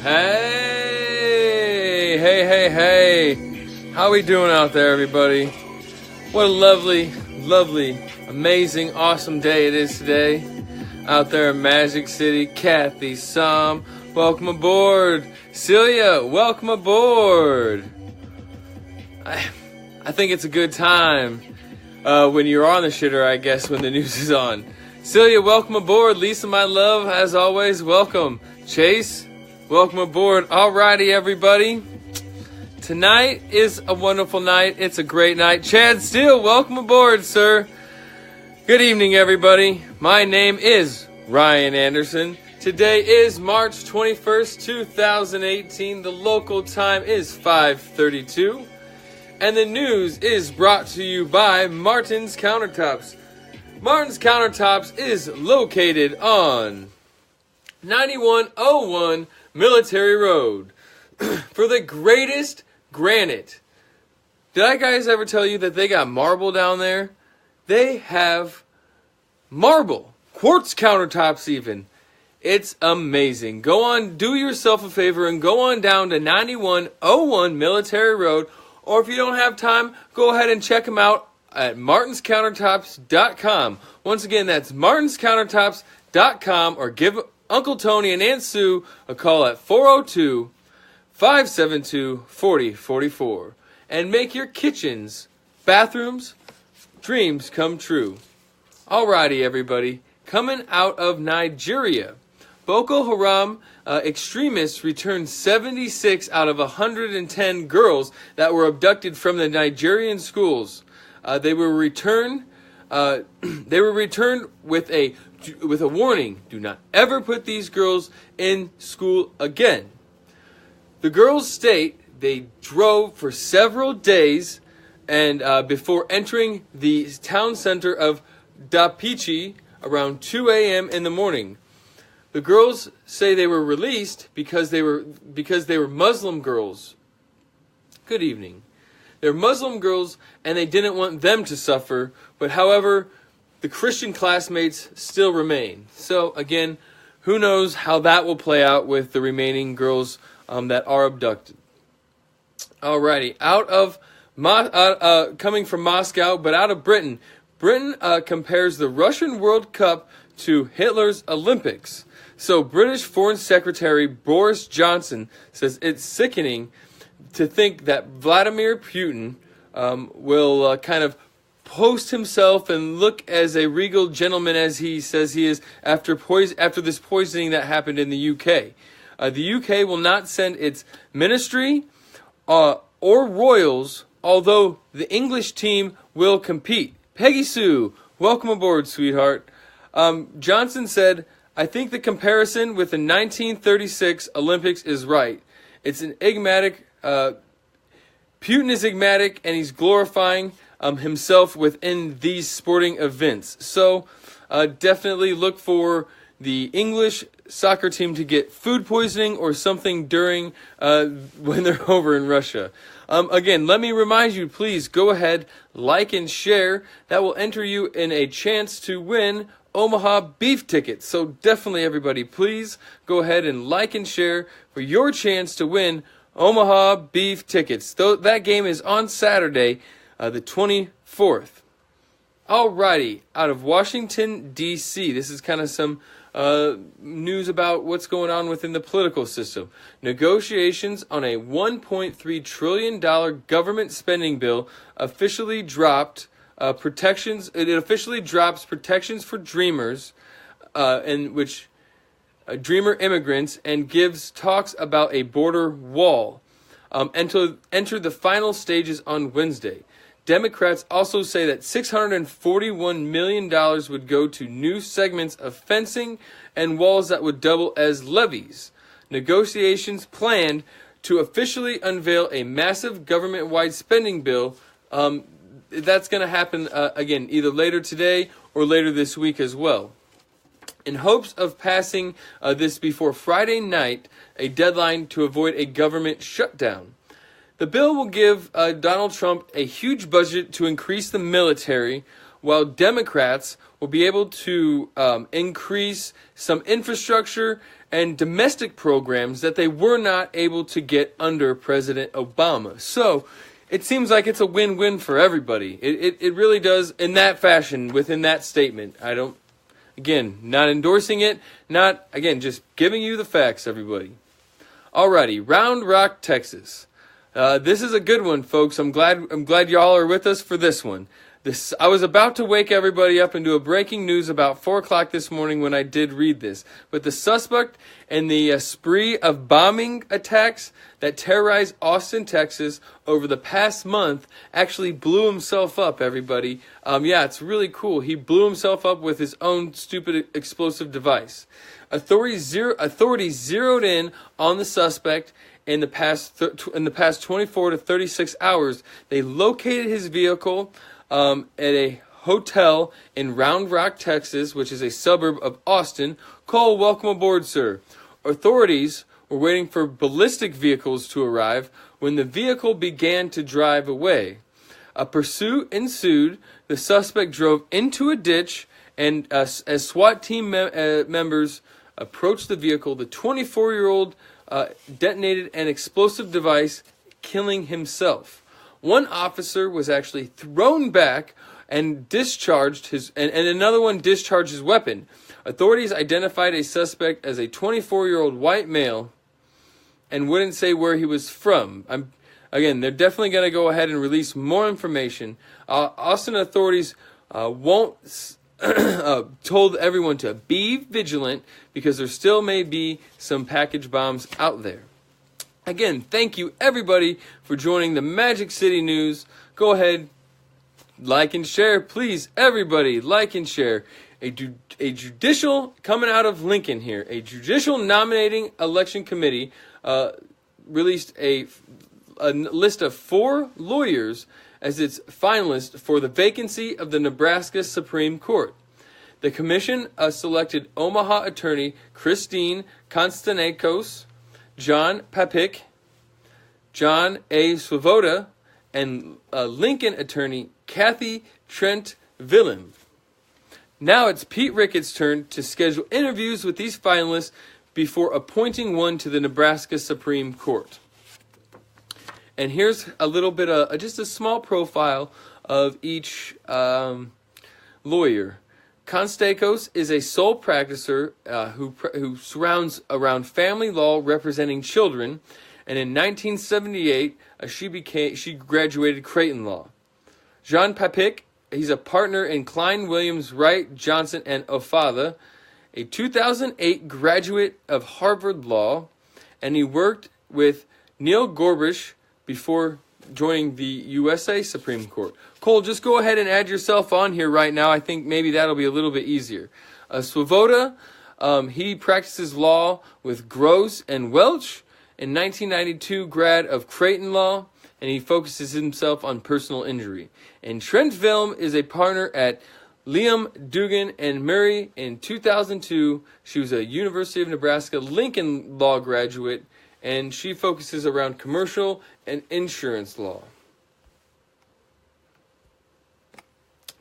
Hey. How we doing out there, everybody? What a lovely, amazing, awesome day it is today. Out there in Magic City. Kathy, Sam, welcome aboard. Celia, welcome aboard. I think it's a good time when you're on the shitter, I guess, when the news is on. Celia, welcome aboard. Lisa, my love, as always, welcome. Chase, welcome aboard. Alrighty, everybody. Tonight is a wonderful night. It's a great night. Chad Steele, welcome aboard, sir. Good evening, everybody. My name is Ryan Anderson. Today is March 21st, 2018. The local time is 5:32. And the news is brought to you by Martin's Countertops. Martin's Countertops is located on 9101 Military Road. For the greatest granite. Did I guys ever tell you that they got marble down there? They have marble. Quartz countertops even. It's amazing. Go on, do yourself a favor and go on down to 9101 Military Road. Or if you don't have time, go ahead and check them out at martinscountertops.com. Once again, that's martinscountertops.com, or give Uncle Tony and Aunt Sue a call at 402-572-4044 and make your kitchens, bathrooms, dreams come true. Alrighty, everybody. Coming out of Nigeria, Boko Haram extremists returned 76 out of 110 girls that were abducted from the Nigerian schools. They were returned with a warning: do not ever put these girls in school again. The girls state they drove for several days and before entering the town center of Dapichi around 2 a.m. in the morning. The girls say they were released because they were Muslim girls. Good evening. They're Muslim girls and they didn't want them to suffer, but however, the Christian classmates still remain. So again, who knows how that will play out with the remaining girls that are abducted. Alrighty, coming from Moscow, but out of Britain. Britain compares the Russian World Cup to Hitler's Olympics. So British Foreign Secretary Boris Johnson says it's sickening to think that Vladimir Putin will kind of post himself and look as a regal gentleman as he says he is after this poisoning that happened in the UK. The UK will not send its ministry or royals, although the English team will compete. Peggy Sue, welcome aboard, sweetheart. Johnson said, I think the comparison with the 1936 Olympics is right. It's an enigmatic, Putin is enigmatic, and he's glorifying himself within these sporting events. So definitely look for the English soccer team to get food poisoning or something during when they're over in Russia. Again, let me remind you, please go ahead, like and share. That will enter you in a chance to win Omaha beef tickets. So definitely, everybody, please go ahead and like and share for your chance to win Omaha beef tickets. That game is on Saturday, the 24th. Alrighty, out of Washington, D.C., this is kind of some news about what's going on within the political system. Negotiations on a $1.3 trillion government spending bill officially dropped protections. It officially drops protections for dreamers, and which dreamer immigrants, and gives talks about a border wall. Enter the final stages on Wednesday. Democrats also say that $641 million would go to new segments of fencing and walls that would double as levees. Negotiations planned to officially unveil a massive government-wide spending bill. That's going to happen, again, either later today or later this week as well. In hopes of passing this before Friday night, a deadline to avoid a government shutdown. The bill will give Donald Trump a huge budget to increase the military, while Democrats will be able to increase some infrastructure and domestic programs that they were not able to get under President Obama. So it seems like it's a win-win for everybody. It really does in that fashion, within that statement. Again, not endorsing it, just giving you the facts, everybody. Alrighty, Round Rock, Texas. This is a good one, folks. I'm glad y'all are with us for this one. I was about to wake everybody up and do a breaking news about 4 o'clock this morning when I did read this. But the suspect in the spree of bombing attacks that terrorized Austin, Texas over the past month actually blew himself up, everybody. It's really cool. He blew himself up with his own stupid explosive device. Authorities zeroed in on the suspect in the past 24 to 36 hours. They located his vehicle at a hotel in Round Rock, Texas, which is a suburb of Austin. Cole, welcome aboard, sir. Authorities were waiting for ballistic vehicles to arrive when the vehicle began to drive away. A pursuit ensued. The suspect drove into a ditch, and as SWAT team members approached the vehicle, the 24-year-old detonated an explosive device, killing himself. One officer was actually thrown back and discharged and another one discharged his weapon. Authorities identified a suspect as a 24-year-old white male and wouldn't say where he was from. They're definitely going to go ahead and release more information. Austin authorities told everyone to be vigilant because there still may be some package bombs out there. Again, thank you everybody for joining the Magic City News. Go ahead, like and share, please. Everybody, like and share. A judicial coming out of Lincoln here. A judicial nominating election committee released a list of 4 lawyers as its finalists for the vacancy of the Nebraska Supreme Court. The commission selected Omaha attorney Christine Konstantakos, John Papik, John A. Swoboda, and Lincoln attorney Kathy Trent Willem. Now it's Pete Ricketts' turn to schedule interviews with these finalists before appointing one to the Nebraska Supreme Court. And here's a little bit of just a small profile of each lawyer. Konstantakos is a sole practicer who surrounds around family law representing children, and in 1978 she graduated Creighton Law. John Papik, he's a partner in Klein Williams Wright Johnson and Ofada, a 2008 graduate of Harvard Law, and he worked with Neil Gorbush before joining the USA Supreme Court. Cole, just go ahead and add yourself on here right now. I think maybe that'll be a little bit easier. Swoboda, he practices law with Gross and Welch, in 1992 grad of Creighton Law, and he focuses himself on personal injury. And Trent Vilm is a partner at Liam Dugan and Murray. In 2002, she was a University of Nebraska Lincoln Law graduate, and she focuses around commercial and insurance law.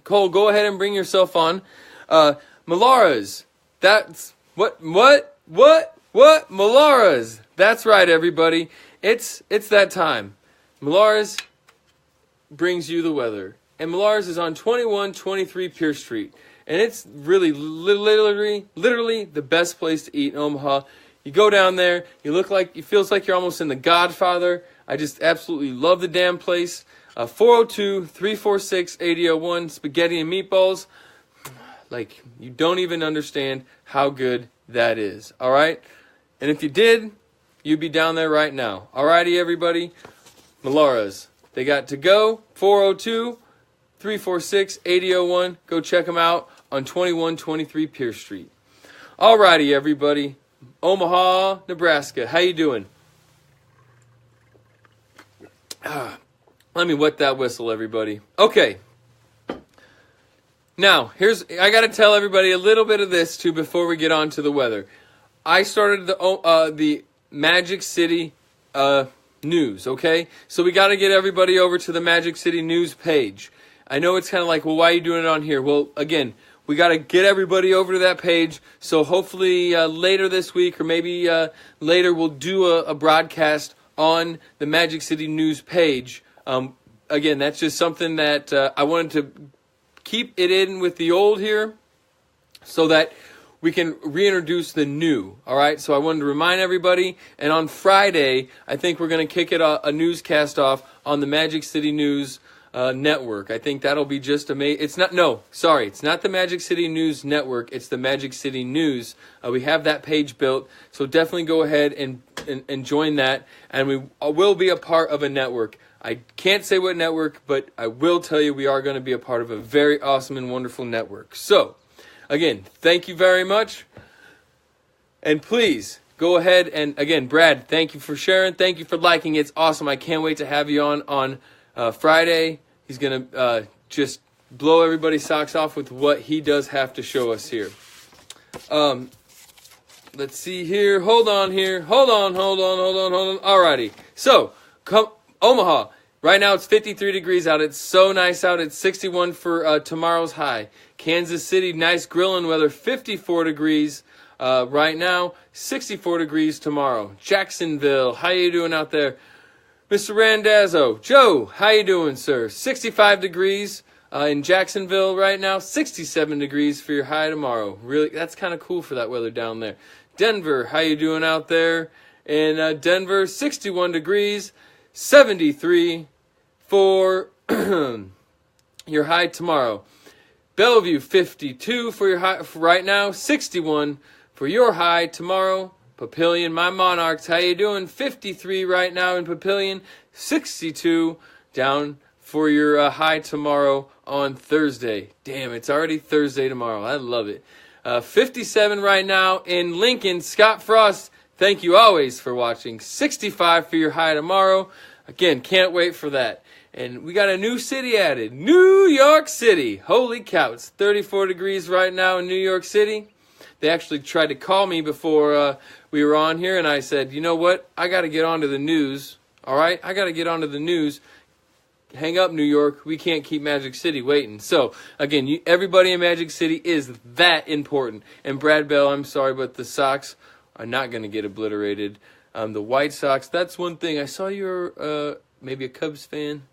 Cole, go ahead and bring yourself on. Malaras. That's what Malaras. That's right, everybody. It's that time. Malaras brings you the weather. And Malaras is on 2123 Pierce Street. And it's really literally the best place to eat in Omaha. You go down there, it feels like you're almost in The Godfather. I just absolutely love the damn place. 402-346-8001, spaghetti and meatballs. Like, you don't even understand how good that is. All right? And if you did, you'd be down there right now. All righty, everybody? Malaras. They got to go. 402-346-8001. Go check them out on 2123 Pierce Street. All righty, everybody. Omaha, Nebraska. How you doing? Let me wet that whistle, everybody. Okay. Now, I got to tell everybody a little bit of this, too, before we get on to the weather. I started the Magic City news, okay? So we got to get everybody over to the Magic City news page. I know it's kind of like, well, why are you doing it on here? Well, again, we got to get everybody over to that page. So hopefully later this week or maybe later we'll do a broadcast on the Magic City News page. Again, that's just something that I wanted to keep it in with the old here so that we can reintroduce the new. All right, so I wanted to remind everybody. And on Friday, I think we're going to kick it a newscast off on the Magic City News Network. I think that'll be just amazing. It's not the Magic City News Network. It's the Magic City News. We have that page built, so definitely go ahead and join that. And we will be a part of a network. I can't say what network, but I will tell you we are going to be a part of a very awesome and wonderful network. So, again, thank you very much. And please go ahead and, again, Brad, thank you for sharing. Thank you for liking. It's awesome. I can't wait to have you on Friday. He's going to just blow everybody's socks off with what he does have to show us here. Let's see here. Hold on here. Hold on. Alrighty. So, Omaha. Right now it's 53 degrees out. It's so nice out. It's 61 for tomorrow's high. Kansas City, nice grilling weather. 54 degrees right now. 64 degrees tomorrow. Jacksonville, how you doing out there? Mr. Randazzo. Joe, how you doing, sir? 65 degrees in Jacksonville right now. 67 degrees for your high tomorrow. Really, that's kind of cool for that weather down there. Denver, how you doing out there? In Denver, 61 degrees. 73 for your high tomorrow. Bellevue, 52 for your high for right now. 61 for your high tomorrow. Papillion, my Monarchs, how you doing? 53 right now in Papillion. 62 down for your high tomorrow on Thursday. Damn, it's already Thursday tomorrow. I love it. 57 right now in Lincoln. Scott Frost, thank you always for watching. 65 for your high tomorrow. Again, can't wait for that. And we got a new city added. New York City. Holy cow. It's 34 degrees right now in New York City. They actually tried to call me before we were on here, and I said, you know what? I got to get onto the news. All right? I got to get onto the news. Hang up, New York. We can't keep Magic City waiting. So, again, everybody in Magic City is that important. And Brad Bell, I'm sorry, but the Sox are not going to get obliterated. The White Sox, that's one thing. I saw you're maybe a Cubs fan.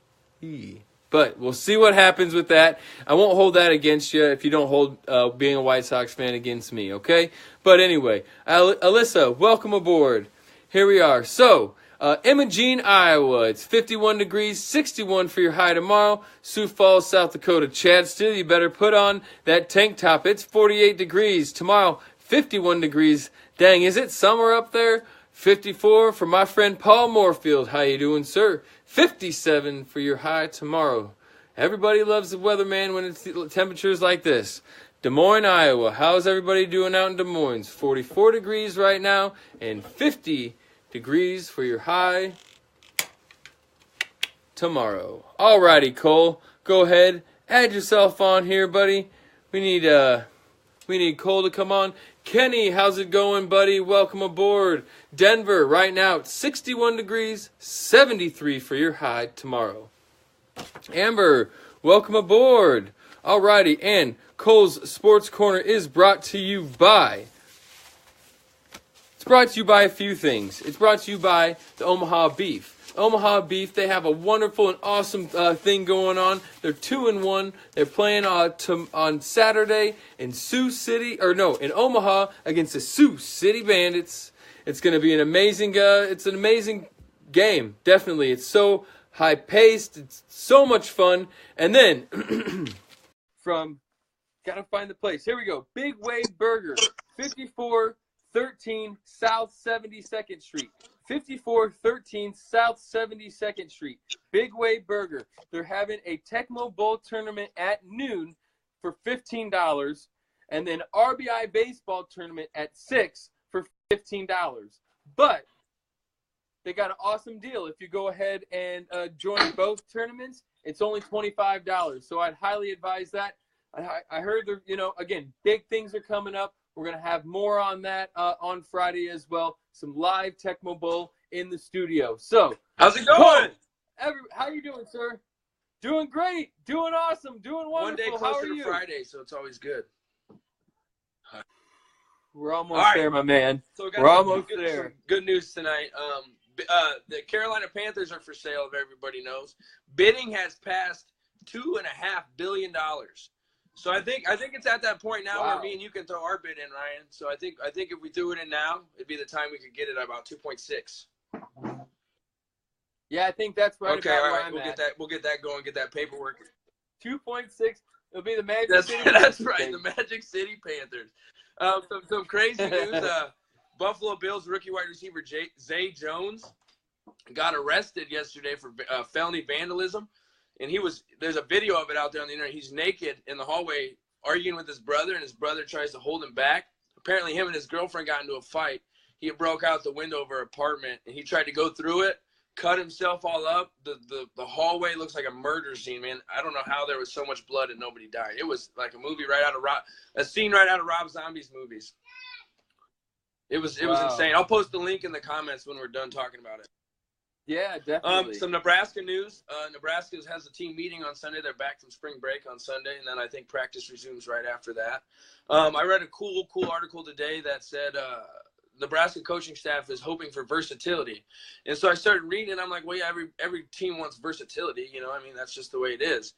But we'll see what happens with that. I won't hold that against you if you don't hold being a White Sox fan against me, okay? But anyway, Alyssa, welcome aboard. Here we are. So, Imogene, Iowa, it's 51 degrees, 61 for your high tomorrow. Sioux Falls, South Dakota. Chad Steele, you better put on that tank top. It's 48 degrees. Tomorrow, 51 degrees. Dang, is it summer up there? 54 for my friend Paul Moorfield. How you doing, sir? 57 for your high tomorrow. Everybody loves the weather, man, when it's temperatures like this. Des Moines, Iowa. How's everybody doing out in Des Moines? 44 degrees right now and 50 degrees for your high tomorrow. Alrighty, Cole. Go ahead. Add yourself on here, buddy. We need Cole to come on. Kenny, how's it going, buddy? Welcome aboard. Denver, right now, it's 61 degrees, 73 for your high tomorrow. Amber, welcome aboard. Alrighty, and Cole's Sports Corner is brought to you by... It's brought to you by a few things. It's brought to you by the Omaha Beef. Omaha Beef, they have a wonderful and awesome thing going on. They're 2-1. They're playing on Saturday in in Omaha against the Sioux City Bandits. It's going to be an amazing game. Definitely. It's so high paced. It's so much fun. And then gotta find the place. Here we go. Big Wave Burger, 5413 South 72nd Street. 5413 South 72nd Street. Big Wave Burger. They're having a Tecmo Bowl tournament at noon for $15. And then RBI baseball tournament at 6 for $15. But they got an awesome deal. If you go ahead and join both tournaments, it's only $25. So I'd highly advise that. I heard, again, big things are coming up. We're going to have more on that on Friday as well. Some live Tecmo Bowl in the studio. So, how's it going? How you doing, sir? Doing great. Doing awesome. Doing wonderful. One day closer to Friday, so it's always good. We're almost there, my man. So we're almost there. Some good news tonight. The Carolina Panthers are for sale, if everybody knows. Bidding has passed $2.5 billion. So I think it's at that point now where me and you can throw our bid in, Ryan. So I think if we threw it in now, it'd be the time we could get it at about 2.6. Yeah, I think that's right. Okay, all right. We'll get that going. Get that paperwork. 2.6. It'll be the Magic City. That's right. The Magic City Panthers. Some crazy news. Buffalo Bills rookie wide receiver Zay Jones got arrested yesterday for felony vandalism, and there's a video of it out there on the internet. He's naked in the hallway arguing with his brother, and his brother tries to hold him back. Apparently, him and his girlfriend got into a fight. He broke out the window of her apartment, and he tried to go through it, cut himself all up. The hallway looks like a murder scene, man. I don't know how there was so much blood and nobody died. It was like a movie a scene right out of Rob Zombie's movies. It was insane. I'll post the link in the comments when we're done talking about it. Yeah, definitely. Some Nebraska news. Nebraska has a team meeting on Sunday. They're back from spring break on Sunday, and then I think practice resumes right after that. I read a cool article today that said Nebraska coaching staff is hoping for versatility. And so I started reading and I'm like, well, yeah, every team wants versatility. You know, I mean, that's just the way it is.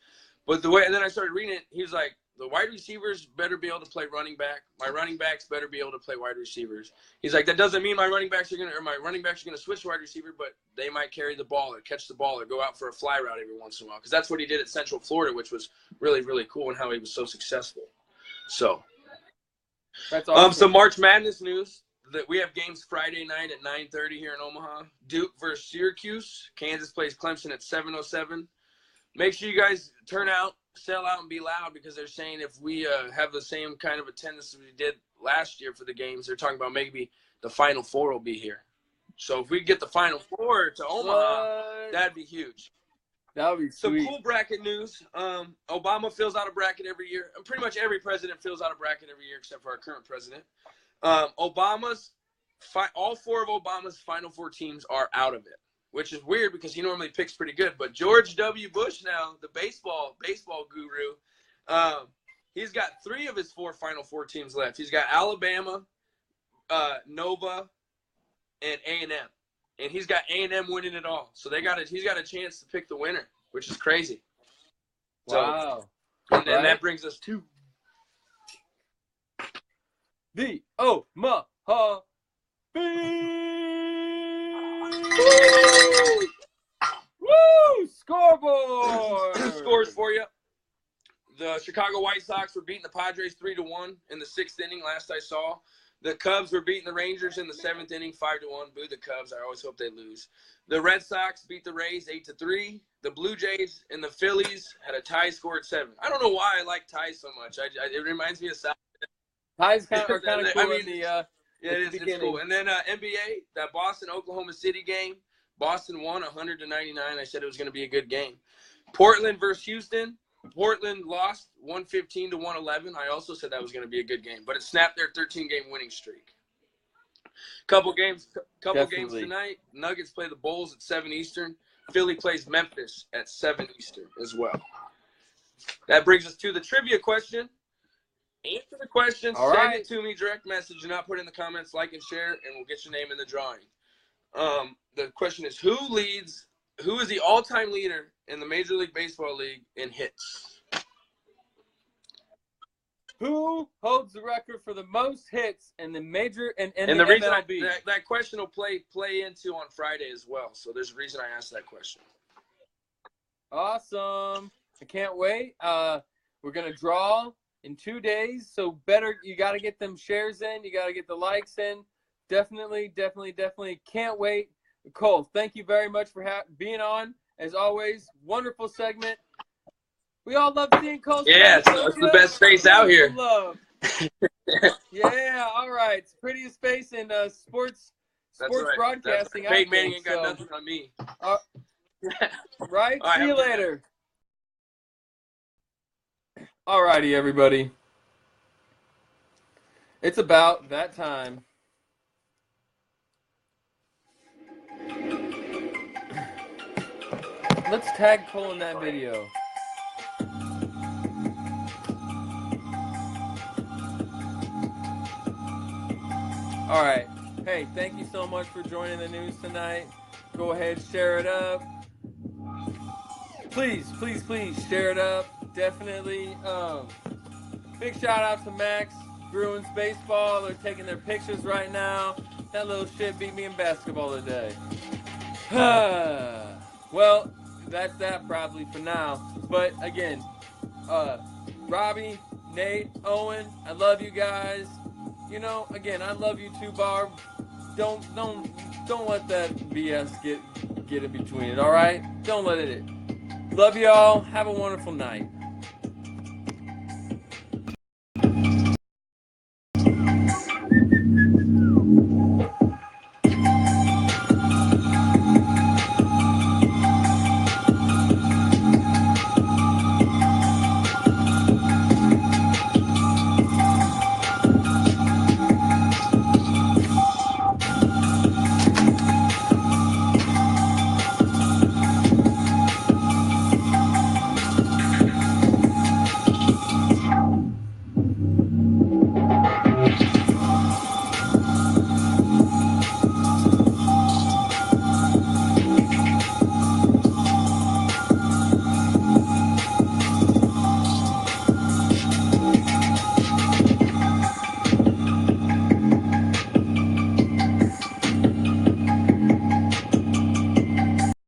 And then I started reading it. He was like, the wide receivers better be able to play running back. My running backs better be able to play wide receivers. He's like, that doesn't mean my running backs are going to switch to wide receiver, but they might carry the ball or catch the ball or go out for a fly route every once in a while. Because that's what he did at Central Florida, which was really, really cool and how he was so successful. So that's awesome. Some March Madness news. That we have games Friday night at 9:30 here in Omaha. Duke versus Syracuse. Kansas plays Clemson at 7:07. Make sure you guys turn out, sell out, and be loud because they're saying if we have the same kind of attendance as we did last year for the games, they're talking about maybe the Final Four will be here. So if we get the Final Four to Omaha, that'd be huge. That would be sweet. Some cool bracket news. Obama fills out a bracket every year. Pretty much every president fills out a bracket every year except for our current president. All four of Obama's Final Four teams are out of it, which is weird because he normally picks pretty good. But George W. Bush now, the baseball guru, he's got 3 of his 4 Final Four teams left. He's got Alabama, Nova, and A&M. And he's got A&M winning it all. So he's got a chance to pick the winner, which is crazy. Wow. And then that brings us to the Omaha Bees! Woo! Scoreboard! 2 scores for you. The Chicago White Sox were beating the Padres 3-1 in the 6th inning last I saw. The Cubs were beating the Rangers in the 7th inning 5-1. Boo the Cubs. I always hope they lose. The Red Sox beat the Rays 8-3. The Blue Jays and the Phillies had a tie score at 7. I don't know why I like ties so much. It reminds me of South. Ties are kind of cool. I mean, it's cool. And then NBA, that Boston-Oklahoma City game, Boston won 100-99. I said it was going to be a good game. Portland versus Houston. Portland lost 115-111. I also said that was going to be a good game, but it snapped their 13-game winning streak. Couple games tonight. Nuggets play the Bulls at 7 Eastern. Philly plays Memphis at 7 Eastern as well. That brings us to the trivia question. Answer the question, send it to me, direct message, and not put in the comments, like and share, and we'll get your name in the drawing. The question is, who is the all-time leader in the Major League Baseball League in hits? Who holds the record for the most hits in the major and the reason MLB? That question will play into on Friday as well. So there's a reason I asked that question. Awesome. I can't wait. We're going to draw in 2 days. So you got to get them shares in. You got to get the likes in. Definitely. Can't wait. Cole, thank you very much for being on. As always, wonderful segment. We all love seeing Cole. Yeah, it's the best face out here. Love. Yeah, all right. It's prettiest face in sports broadcasting. Peyton Manning ain't got nothing on me. Right? See you later. All righty, everybody. It's about that time. Let's tag Cole in that video. All right. Hey, thank you so much for joining the news tonight. Go ahead, share it up. Please share it up. Definitely. Big shout out to Max Bruins Baseball. They're taking their pictures right now. That little shit beat me in basketball today. Well, that's that probably for now. But again, Robbie, Nate, Owen, I love you guys. You know, again, I love you too, Barb. Don't let that BS get in between it. All right, don't let it in. Love y'all. Have a wonderful night.